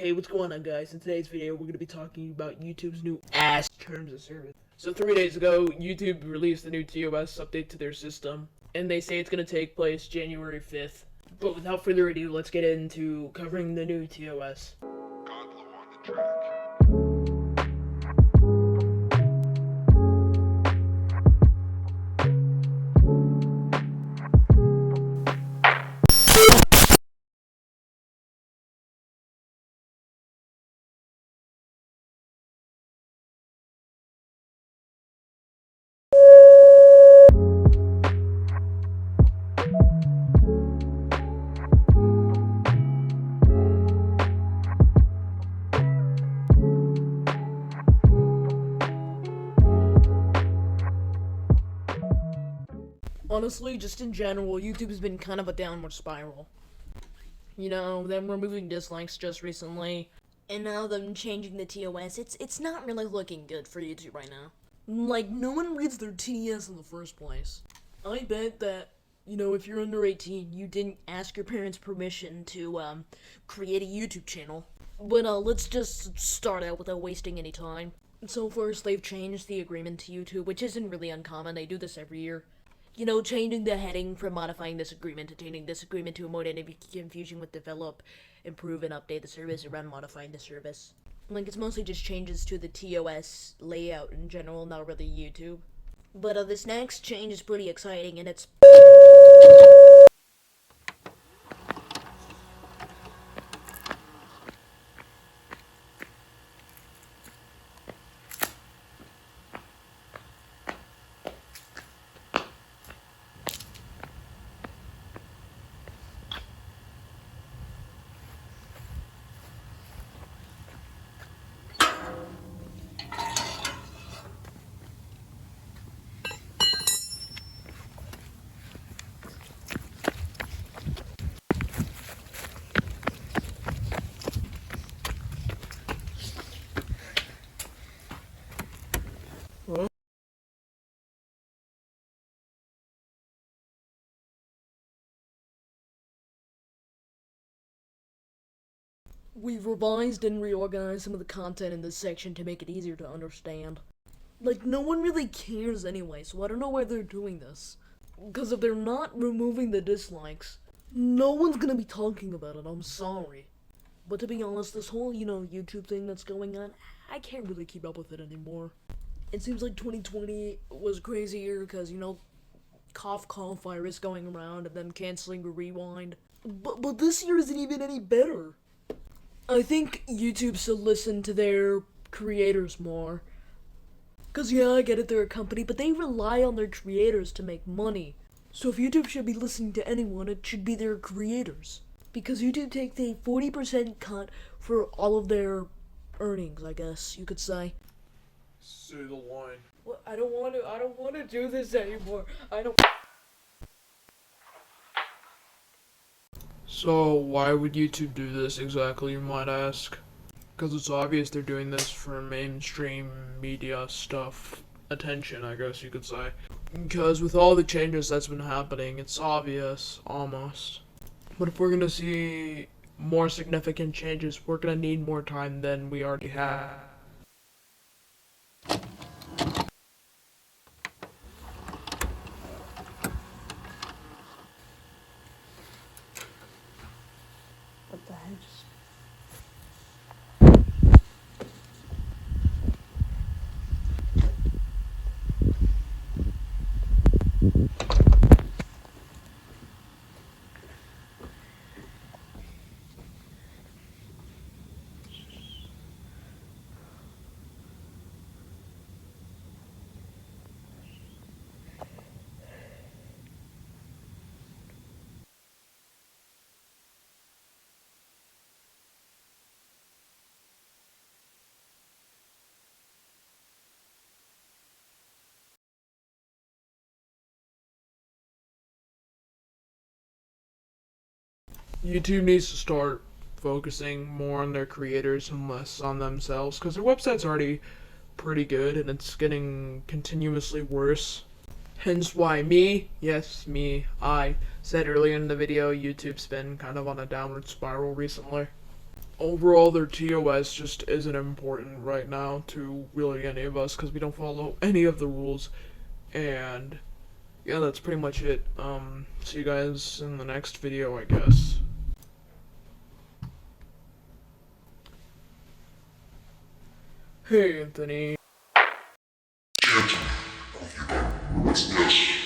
Hey, what's going on, guys? In today's video, we're going to be talking about YouTube's new ass terms of service. So 3 days ago, YouTube released a new TOS update to their system, and they say it's going to take place January 5th. But without further ado, let's get into covering the new TOS. Godlow on the track. Honestly, just in general, YouTube has been kind of a downward spiral. You know, them removing dislikes just recently, and now them changing the TOS, it's not really looking good for YouTube right now. Like, no one reads their TOS in the first place. I bet that, you know, if you're under 18, you didn't ask your parents' permission to, create a YouTube channel. But, let's just start out without wasting any time. So first, they've changed the agreement to YouTube, which isn't really uncommon. They do this every year. You know, changing the heading from modifying this agreement to changing this agreement to avoid any confusion with develop, improve, and update the service around modifying the service. Like, it's mostly just changes to the TOS layout in general, not really YouTube. But this next change is pretty exciting, and it's... We've revised and reorganized some of the content in this section to make it easier to understand. Like, no one really cares anyway, so I don't know why they're doing this. Because if they're not removing the dislikes, no one's gonna be talking about it, I'm sorry. But to be honest, this whole, you know, YouTube thing that's going on, I can't really keep up with it anymore. It seems like 2020 was a crazy year because, you know, cough virus going around and then canceling the rewind. But this year isn't even any better. I think YouTube should listen to their creators more. Cause yeah, I get it, they're a company, but they rely on their creators to make money. So if YouTube should be listening to anyone, it should be their creators. Because YouTube takes a 40% cut for all of their earnings, I guess you could say. Say the line. Well, I don't want to do this anymore. So, why would YouTube do this exactly, you might ask? Because it's obvious they're doing this for mainstream media stuff. Attention, I guess you could say. Because with all the changes that's been happening, it's obvious, almost. But if we're gonna see more significant changes, we're gonna need more time than we already have. What the heck? YouTube needs to start focusing more on their creators and less on themselves, because their website's already pretty good and it's getting continuously worse. Hence why I said earlier in the video YouTube's been kind of on a downward spiral recently. overall their TOS just isn't important right now to really any of us because we don't follow any of the rules. And yeah, that's pretty much it. See you guys in the next video, I guess. Hey, Anthony. What's this?